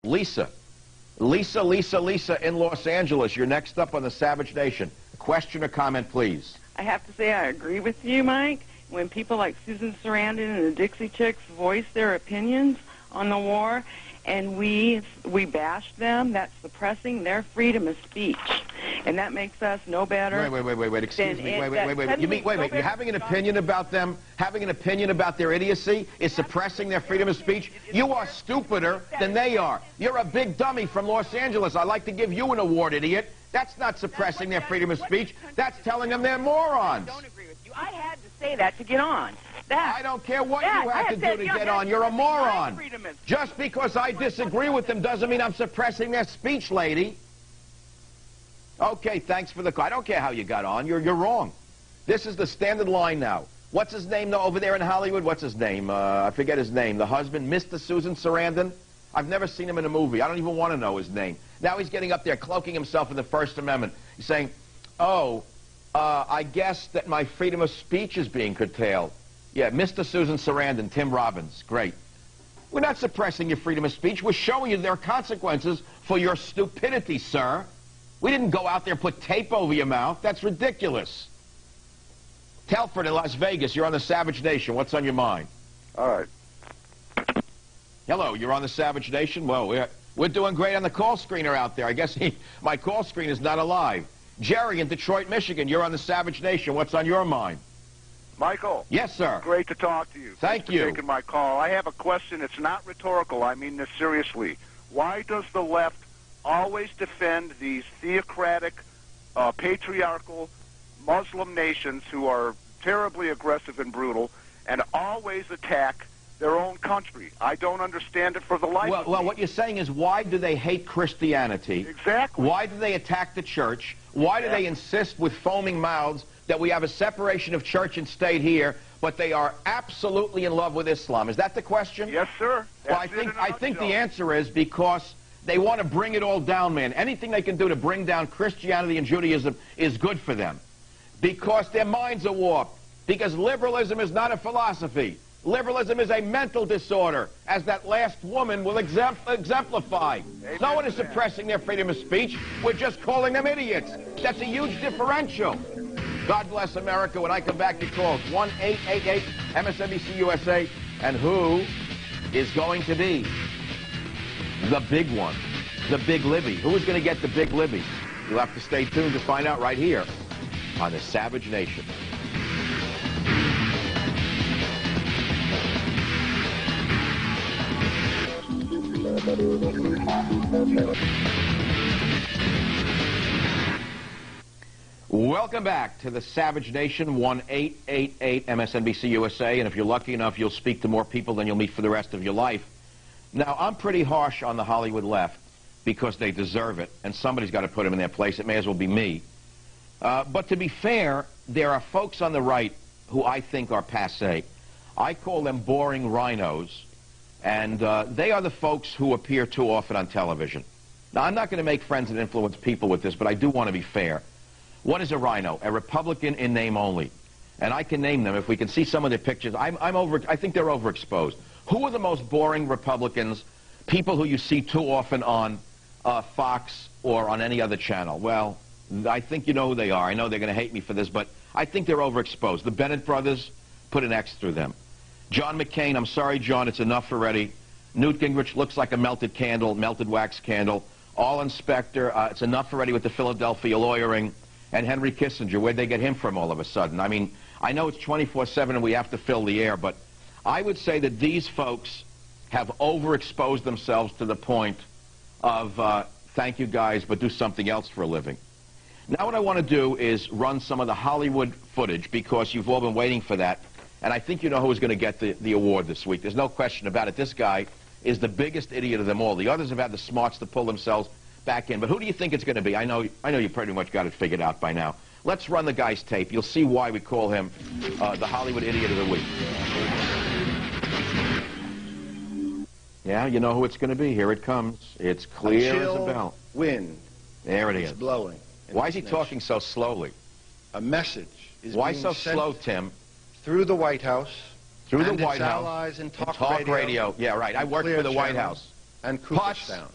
Lisa. Lisa in Los Angeles. You're next up on the Savage Nation. Question or comment, please. I have to say I agree with you, Mike. When people like Susan Sarandon and the Dixie Chicks voice their opinions on the war, and we bash them, that's suppressing their freedom of speech. And that makes us no better. Wait, excuse me. Wait. You mean, wait, you're having an opinion about them, having an opinion about their idiocy is suppressing their freedom of speech? You are stupider than they are. You're a big dummy from Los Angeles. I'd like to give you an award, idiot. That's not suppressing their freedom of speech. That's telling them they're morons. I don't agree with you. I had to say that to get on. I don't care what you had to do to get on. You're a moron. Just because I disagree with them doesn't mean I'm suppressing their speech, lady. Okay, thanks for the call. I don't care how you got on. You're wrong. This is the standard line now. What's his name, though, over there in Hollywood? What's his name? I forget his name. The husband, Mr. Susan Sarandon? I've never seen him in a movie. I don't even want to know his name. Now he's getting up there cloaking himself in the First Amendment. He's saying, I guess that my freedom of speech is being curtailed. Yeah, Mr. Susan Sarandon, Tim Robbins, great. We're not suppressing your freedom of speech. We're showing you there are consequences for your stupidity, sir. We didn't go out there and put tape over your mouth. That's ridiculous. Telford in Las Vegas, you're on the Savage Nation. What's on your mind? All right. Hello, you're on the Savage Nation? Well, we're doing great on the call screener out there. I guess my call screen is not alive. Jerry in Detroit, Michigan, you're on the Savage Nation. What's on your mind? Michael. Yes, sir. Great to talk to you. Thank you. Thanks for taking my call. I have a question. It's not rhetorical. I mean this seriously. Why does the left always defend these theocratic, patriarchal Muslim nations who are terribly aggressive and brutal and always attack their own country? I don't understand it for the life of me. Well, what you're saying is, why do they hate Christianity? Exactly. Why do they attack the church? Why do they insist with foaming mouths that we have a separation of church and state here, but they are absolutely in love with Islam? Is that the question? Yes, sir. Well, I think the answer is because they want to bring it all down, man. Anything they can do to bring down Christianity and Judaism is good for them. Because their minds are warped. Because liberalism is not a philosophy. Liberalism is a mental disorder, as that last woman will exemplify. Amen. No one is suppressing their freedom of speech. We're just calling them idiots. That's a huge differential. God bless America. When I come back to calls, 1-888-MSNBC-USA. And who is going to be the big one? The Big Libby. Who is going to get the Big Libby? You'll have to stay tuned to find out right here on the Savage Nation. Welcome back to the Savage Nation, 1-888-MSNBC-USA, and if you're lucky enough, you'll speak to more people than you'll meet for the rest of your life. Now, I'm pretty harsh on the Hollywood left because they deserve it, and somebody's got to put them in their place. It may as well be me. But to be fair, there are folks on the right who I think are passé. I call them boring rhinos, and they are the folks who appear too often on television. Now, I'm not going to make friends and influence people with this, but I do want to be fair. What is a rhino? A Republican in name only. And I can name them. If we can see some of their pictures, I think they're overexposed. Who are the most boring Republicans, people who you see too often on Fox or on any other channel? Well, I think you know who they are. I know they're going to hate me for this, but I think they're overexposed. The Bennett brothers, put an X through them. John McCain, I'm sorry, John, it's enough already. Newt Gingrich looks like a melted candle, melted wax candle. All Inspector, it's enough already with the Philadelphia lawyering. And Henry Kissinger, where'd they get him from all of a sudden? I mean, I know it's 24/7 and we have to fill the air, but I would say that these folks have overexposed themselves to the point of, thank you guys, but do something else for a living. Now what I want to do is run some of the Hollywood footage, because you've all been waiting for that. And I think you know who's going to get the award this week. There's no question about it. This guy is the biggest idiot of them all. The others have had the smarts to pull themselves back in. But who do you think it's going to be? I know you pretty much got it figured out by now. Let's run the guy's tape. You'll see why we call him the Hollywood Idiot of the Week. Yeah, you know who it's going to be. Here it comes. It's clear as a bell. Wind. There it is. It's blowing. Why is he talking so slowly? A message is Why being so sent slow, Tim? through the White House. Through the and White its House. allies in talk radio. Yeah, right. I worked for the White House. and Putz. Cooperstown.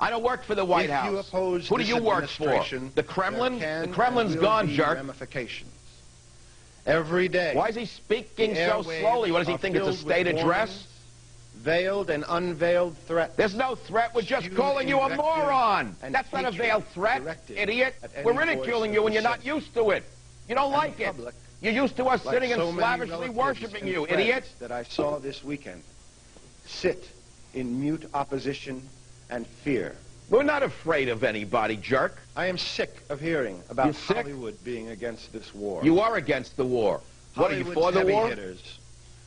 I don't work for the White If House. you oppose Who do this you work for? administration, The Kremlin? there The can Kremlin's and will gone, be jerk. ramifications. Every day. Why is he speaking the so airwaves slowly? What does he are think? It's a filled with state address? warnings, veiled and unveiled threats. There's no threat. We're just Skewed calling you a invective moron. and That's not a hatred veiled threat, directed idiot. at any We're voice ridiculing of you and you're not dissent. used to it. You don't And like the it. public, You're used to us like sitting so and many slavishly relatives worshiping and you, friends idiot. that I saw this weekend sit in mute opposition and fear. We're not afraid of anybody, jerk. I am sick of hearing about You're sick? Hollywood being against this war. You are against the war. What, are you Hollywood's for the heavy war? hitters,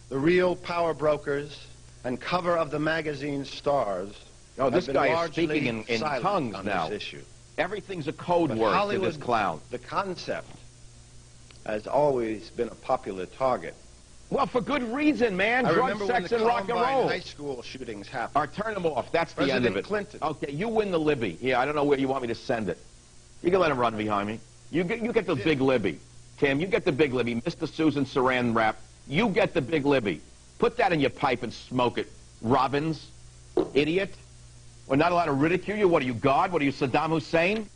the real power brokers and cover of the magazine stars. No, this have been guy is largely speaking in silent tongues on now. this issue. Everything's a code But word to Hollywood, this clown. the concept, has always been a popular target. Well, for good reason, man. I Drug, remember when sex, the and rock and Columbine roll. high school shootings happened. Or turn them off. That's the end of President it. Clinton. Okay, you win the Libby. Yeah, I don't know where you want me to send it. You can let him run behind me. You get the big Libby. Tim, you get the big Libby. Mr. Susan Saran wrap. You get the big Libby. Put that in your pipe and smoke it. Robbins, idiot. We're not allowed to ridicule you. What are you, God? What are you, Saddam Hussein?